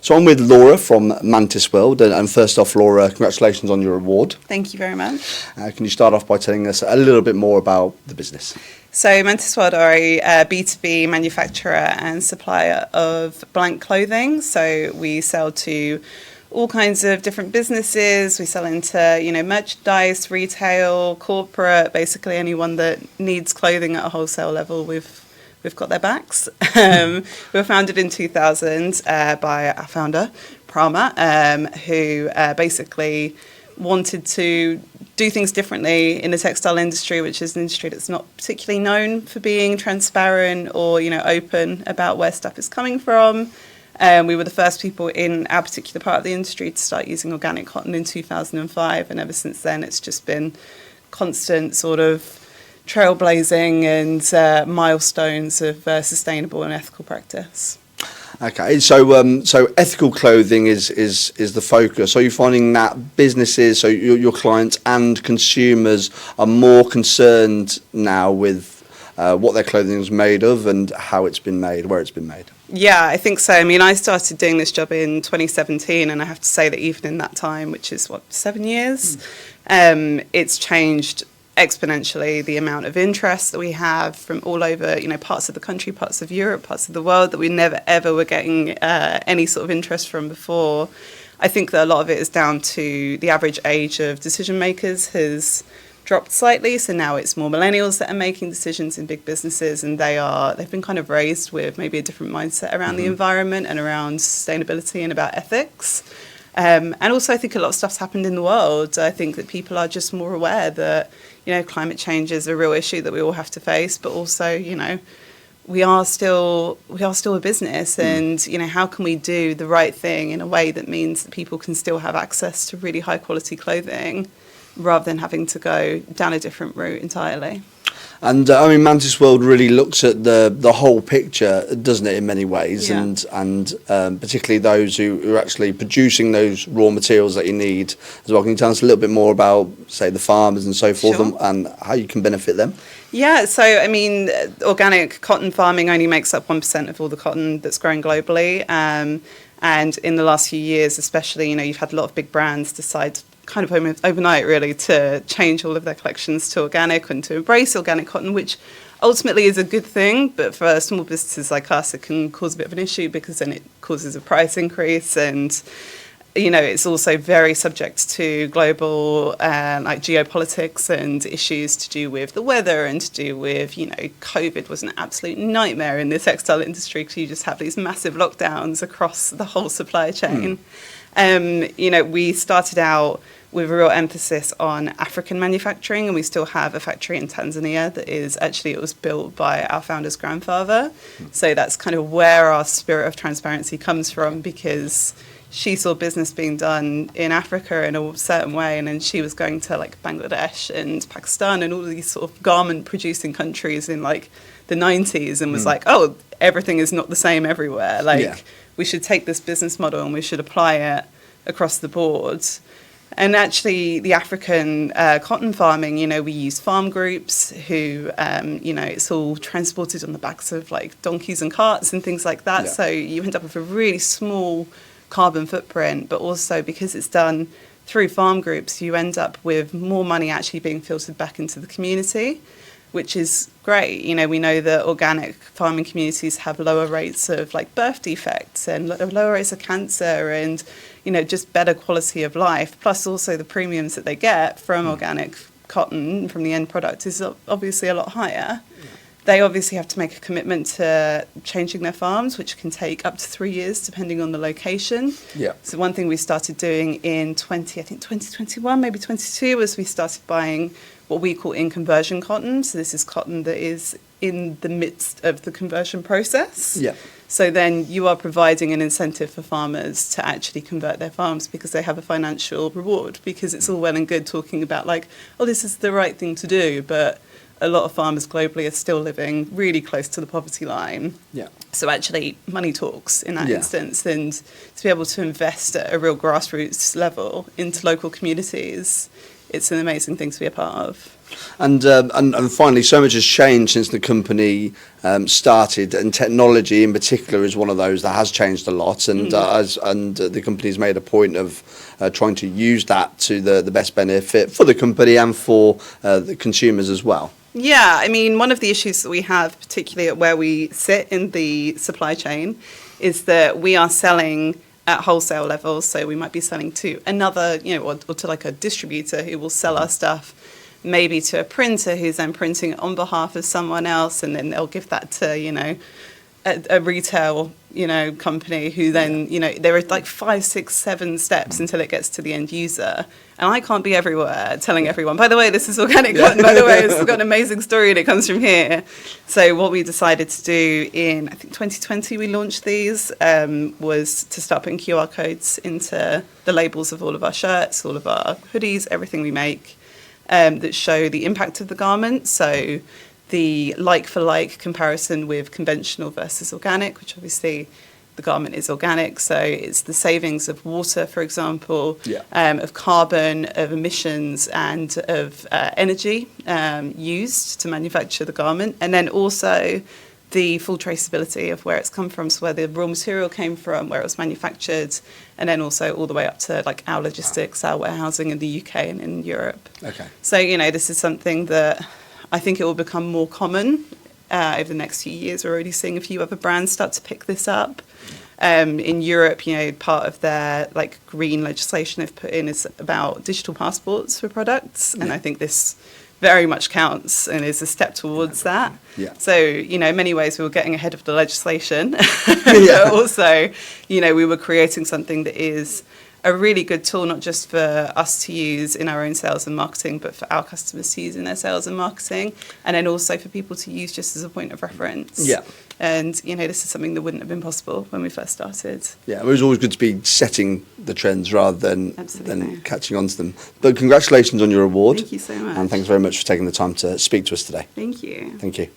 So I'm with Laura from Mantis World, and first off, Laura, congratulations on your award. Thank you very much. Can you start off by telling us a little bit more about the business? So Mantis World are a B2B manufacturer and supplier of blank clothing. So we sell to all kinds of different businesses. We sell into, merchandise, retail, corporate, basically anyone that needs clothing at a wholesale level. We've got their backs. We were founded in 2000 by our founder, Prama, who basically wanted to do things differently in the textile industry, which is an industry that's not particularly known for being transparent or, open about where stuff is coming from. We were the first people in our particular part of the industry to start using organic cotton in 2005, and ever since then it's just been constant sort of trailblazing and milestones of sustainable and ethical practice. Okay, so ethical clothing is the focus. Are you finding that businesses, so your clients and consumers, are more concerned now with what their clothing is made of and how it's been made, where it's been made? Yeah, I think so. I mean, I started doing this job in 2017, and I have to say that even in that time, which is 7 years, it's changed exponentially, the amount of interest that we have from all over, parts of the country, parts of Europe, parts of the world that we never ever were getting any sort of interest from before. I think that a lot of it is down to the average age of decision makers has dropped slightly, so now it's more millennials that are making decisions in big businesses, and they've been kind of raised with maybe a different mindset around the environment and around sustainability and about ethics. And also I think a lot of stuff's happened in the world. I think that people are just more aware that, climate change is a real issue that we all have to face, but also, we are still a business, and, how can we do the right thing in a way that means that people can still have access to really high quality clothing rather than having to go down a different route entirely. And Mantis World really looks at the whole picture, doesn't it, in many ways, Yeah. and particularly those who are actually producing those raw materials that you need as well. Can you tell us a little bit more about, say, the farmers and so forth, Sure. and how you can benefit them? Yeah, so organic cotton farming only makes up 1% of all the cotton that's grown globally. And in the last few years, especially, you've had a lot of big brands decide kind of overnight, really, to change all of their collections to organic and to embrace organic cotton, which ultimately is a good thing. But for small businesses like us, it can cause a bit of an issue because then it causes a price increase, and it's also very subject to global geopolitics and issues to do with the weather and to do with, COVID was an absolute nightmare in the textile industry because you just have these massive lockdowns across the whole supply chain. We started out with a real emphasis on African manufacturing, and we still have a factory in Tanzania that it was built by our founder's grandfather. So that's kind of where our spirit of transparency comes from, because she saw business being done in Africa in a certain way, and then she was going to Bangladesh and Pakistan and all these sort of garment producing countries in the 90s, and was oh, everything is not the same everywhere. We should take this business model and we should apply it across the board. And actually, the African cotton farming, we use farm groups who, it's all transported on the backs of donkeys and carts and things like that. Yeah. So you end up with a really small carbon footprint, but also because it's done through farm groups, you end up with more money actually being filtered back into the community, which is great. We know that organic farming communities have lower rates of birth defects and lower rates of cancer and, just better quality of life. Plus also the premiums that they get from organic cotton, from the end product, is obviously a lot higher. Yeah. They obviously have to make a commitment to changing their farms, which can take up to 3 years depending on the location. Yeah. So one thing we started doing in 2021, maybe 22, was we started buying what we call in-conversion cotton. So this is cotton that is in the midst of the conversion process. Yeah. So then you are providing an incentive for farmers to actually convert their farms because they have a financial reward, because it's all well and good talking about this is the right thing to do, but a lot of farmers globally are still living really close to the poverty line. Yeah. So actually money talks in that instance, and to be able to invest at a real grassroots level into local communities it's an amazing thing to be a part of. And finally, so much has changed since the company started, and technology in particular is one of those that has changed a lot. And the company's made a point of trying to use that to the best benefit for the company and for the consumers as well. Yeah, I mean, one of the issues that we have, particularly at where we sit in the supply chain, is that we are selling at wholesale levels. So we might be selling to another, or to like a distributor who will sell our stuff, maybe to a printer who's then printing it on behalf of someone else, and then they'll give that to, a retail, company who then, there are like 5, 6, 7 steps until it gets to the end user. And I can't be everywhere telling everyone, by the way, this is organic cotton, by the way, it's got an amazing story and it comes from here. So what we decided to do in, I think 2020, we launched these, was to start putting QR codes into the labels of all of our shirts, all of our hoodies, everything we make, that show the impact of the garment. So the like-for-like comparison with conventional versus organic, which obviously the garment is organic, so it's the savings of water, for example, of carbon, of emissions, and of energy used to manufacture the garment, and then also the full traceability of where it's come from, so where the raw material came from, where it was manufactured, and then also all the way up to like our logistics, our warehousing in the UK and in Europe. Okay. So, this is something that I think it will become more common over the next few years. We're already seeing a few other brands start to pick this up. In Europe, part of their like green legislation they've put in is about digital passports for products, and I think this very much counts and is a step towards that. Yeah. So, in many ways we were getting ahead of the legislation, but also, we were creating something that is a really good tool, not just for us to use in our own sales and marketing, but for our customers to use in their sales and marketing, and then also for people to use just as a point of reference. Yeah. And, this is something that wouldn't have been possible when we first started. Yeah, it was always good to be setting the trends rather than Absolutely. catching on to them. But congratulations on your award. Thank you so much. And thanks very much for taking the time to speak to us today. Thank you. Thank you.